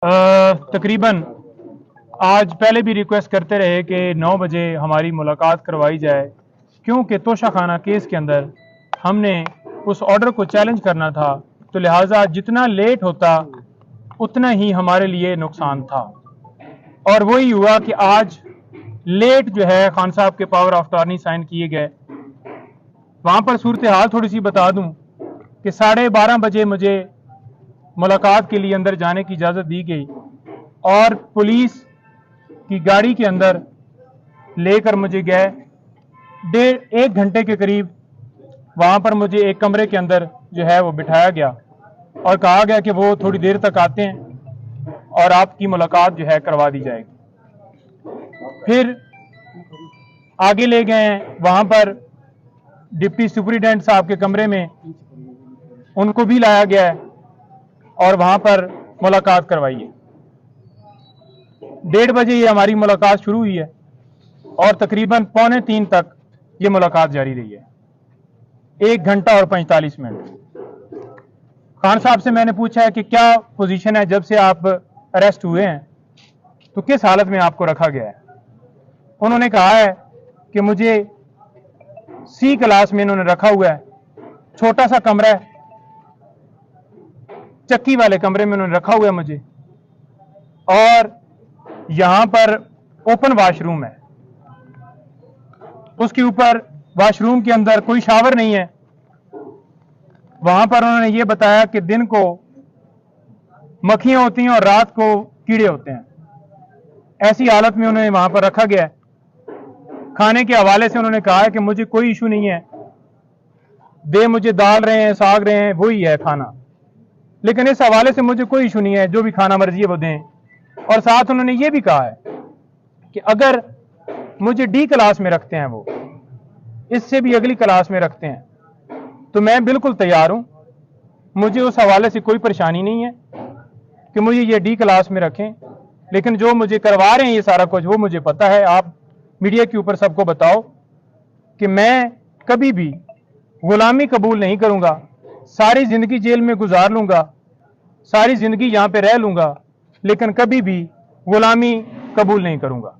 तकरीबन आज पहले भी रिक्वेस्ट करते रहे कि 9 बजे हमारी मुलाकात करवाई जाए, क्योंकि तोशा खाना केस के अंदर हमने उस ऑर्डर को चैलेंज करना था, तो लिहाजा जितना लेट होता उतना ही हमारे लिए नुकसान था। और वही हुआ कि आज लेट जो है खान साहब के पावर ऑफ अटॉर्नी साइन किए गए। वहाँ पर सूरत हाल थोड़ी सी बता दूं कि 12:30 बजे मुझे मुलाकात के लिए अंदर जाने की इजाज़त दी गई और पुलिस की गाड़ी के अंदर लेकर मुझे गए। 1.5 घंटे के करीब वहाँ पर मुझे एक कमरे के अंदर जो है वो बिठाया गया और कहा गया कि वो थोड़ी देर तक आते हैं और आपकी मुलाकात जो है करवा दी जाएगी। फिर आगे ले गए, वहाँ पर डिप्टी सुपरिटेंडेंट साहब के कमरे में उनको भी लाया गया है और वहाँ पर मुलाकात करवाई है। 1:30 बजे ये हमारी मुलाकात शुरू हुई है और तकरीबन 2:45 तक ये मुलाकात जारी रही है, 1 घंटा और 45 मिनट। खान साहब से मैंने पूछा है कि क्या पोजीशन है जब से आप अरेस्ट हुए हैं, तो किस हालत में आपको रखा गया है। उन्होंने कहा है कि मुझे सी क्लास में इन्होंने रखा हुआ है, छोटा सा कमरा है, चक्की वाले कमरे में उन्होंने रखा हुआ है मुझे, और यहां पर ओपन वॉशरूम है, उसके ऊपर वॉशरूम के अंदर कोई शावर नहीं है। वहां पर उन्होंने ये बताया कि दिन को मक्खियां होती हैं और रात को कीड़े होते हैं। ऐसी हालत में उन्हें वहां पर रखा गया है। खाने के हवाले से उन्होंने कहा है कि मुझे कोई इशू नहीं है, दे मुझे दाल रहे हैं, साग रहे हैं, वही है खाना, लेकिन इस हवाले से मुझे कोई इशू नहीं है, जो भी खाना मर्जी है वो दें। और साथ उन्होंने ये भी कहा है कि अगर मुझे डी क्लास में रखते हैं, वो इससे भी अगली क्लास में रखते हैं, तो मैं बिल्कुल तैयार हूं, मुझे उस हवाले से कोई परेशानी नहीं है कि मुझे ये डी क्लास में रखें। लेकिन जो मुझे करवा रहे हैं ये सारा कुछ, वो मुझे पता है। आप मीडिया के ऊपर सबको बताओ कि मैं कभी भी गुलामी कबूल नहीं करूंगा, सारी जिंदगी जेल में गुजार लूंगा, सारी जिंदगी यहां पे रह लूंगा, लेकिन कभी भी गुलामी कबूल नहीं करूंगा।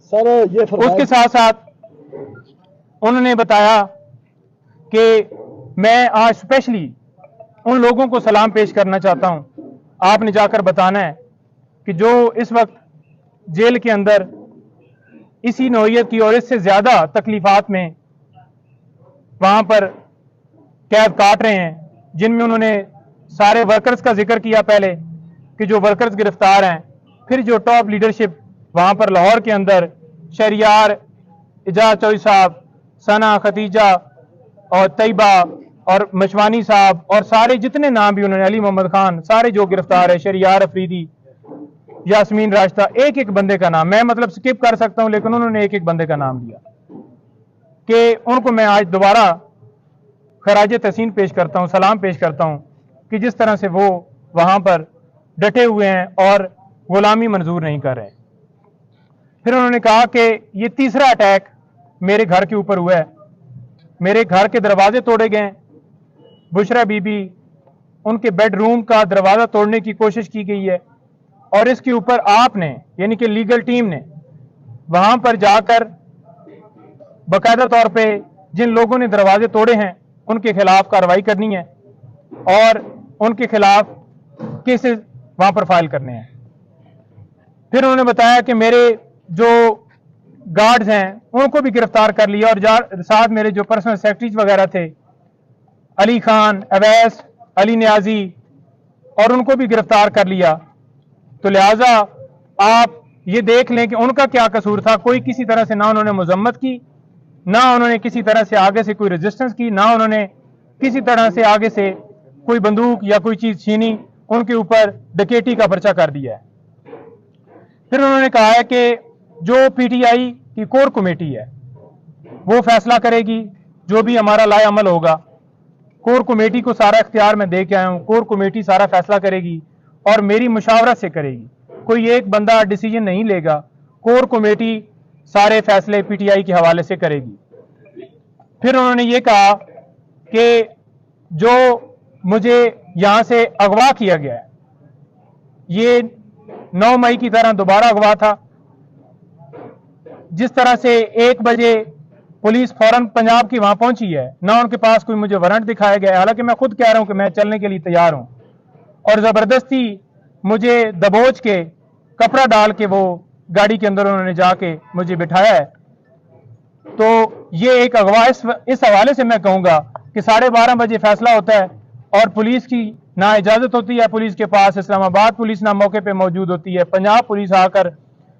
सर ये उसके साथ साथ उन्होंने बताया कि मैं आज स्पेशली उन लोगों को सलाम पेश करना चाहता हूं, आपने जाकर बताना है कि जो इस वक्त जेल के अंदर इसी नौयत की और इससे ज्यादा तकलीफात में वहां पर कैद काट रहे हैं, जिनमें उन्होंने सारे वर्कर्स का जिक्र किया पहले कि जो वर्कर्स गिरफ्तार हैं, फिर जो टॉप लीडरशिप वहां पर लाहौर के अंदर शहरियार, इजाज चौधरी साहब, सना, खतीजा और तैयबा और मशवानी साहब और सारे जितने नाम भी उन्होंने, अली मोहम्मद खान, सारे जो गिरफ्तार है, शहरियार अफरीदी, यास्मीन राश्ता, एक एक बंदे का नाम मैं मतलब स्किप कर सकता हूं, लेकिन उन्होंने एक एक बंदे का नाम लिया कि उनको मैं आज दोबारा खराज तहसीन पेश करता हूं, सलाम पेश करता हूं कि जिस तरह से वो वहां पर डटे हुए हैं और गुलामी मंजूर नहीं कर रहे। फिर उन्होंने कहा कि ये तीसरा अटैक मेरे घर के ऊपर हुआ है, मेरे घर के दरवाजे तोड़े गए, बुशरा बीबी, उनके बेडरूम का दरवाजा तोड़ने की कोशिश की गई है, और इसके ऊपर आपने यानी कि लीगल टीम ने वहां पर जाकर बाकायदा तौर पे जिन लोगों ने दरवाजे तोड़े हैं उनके खिलाफ कार्रवाई करनी है और उनके खिलाफ केसेस वहां पर फाइल करने हैं। फिर उन्होंने बताया कि मेरे जो गार्ड्स हैं उनको भी गिरफ्तार कर लिया और साथ मेरे जो पर्सनल सेक्रेटरीज वगैरह थे, अली खान, अवैस, अली नियाजी, और उनको भी गिरफ्तार कर लिया। तो लिहाजा आप ये देख लें कि उनका क्या कसूर था। कोई किसी तरह से ना उन्होंने मजम्मत की, ना उन्होंने किसी तरह से आगे से कोई रेजिस्टेंस की, ना उन्होंने किसी तरह से आगे से कोई बंदूक या कोई चीज छीनी, उनके ऊपर डकैती का पर्चा कर दिया है। फिर उन्होंने कहा है कि जो पीटीआई की कोर कमेटी है वो फैसला करेगी, जो भी हमारा लाए अमल होगा, कोर कमेटी को सारा इख्तियार मैं दे के आया हूं, कोर कमेटी सारा फैसला करेगी और मेरी मुशावरत से करेगी, कोई एक बंदा डिसीजन नहीं लेगा, कोर कमेटी सारे फैसले पीटीआई के हवाले से करेगी। फिर उन्होंने ये कहा कि जो मुझे यहां से अगवा किया गया है ये 9 मई की तरह दोबारा अगवा था। जिस तरह से 1 बजे पुलिस फौरन पंजाब की वहां पहुंची है, ना उनके पास कोई मुझे वारंट दिखाया गया है, हालांकि मैं खुद कह रहा हूं कि मैं चलने के लिए तैयार हूं, और जबरदस्ती मुझे दबोच के कपड़ा डाल के वो गाड़ी के अंदर उन्होंने जाके मुझे बिठाया है। तो ये एक अगवा इस हवाले से मैं कहूंगा कि 12:30 बजे फैसला होता है और पुलिस की ना इजाजत होती है पुलिस के पास, इस्लामाबाद पुलिस ना मौके पे मौजूद होती है, पंजाब पुलिस आकर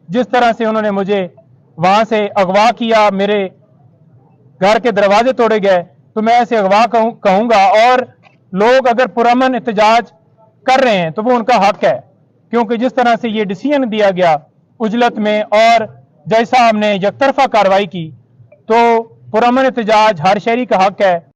जिस तरह से उन्होंने मुझे वहां से अगवा किया, मेरे घर के दरवाजे तोड़े गए, तो मैं ऐसे अगवा कहूंगा। और लोग अगर पुरअमन एहतजाज कर रहे हैं तो वो उनका हक है, क्योंकि जिस तरह से ये डिसीजन दिया गया उजलत में और जज साहब ने यकतरफा कार्रवाई की, तो पुरअमन एहतजाज हर शहरी का हक है।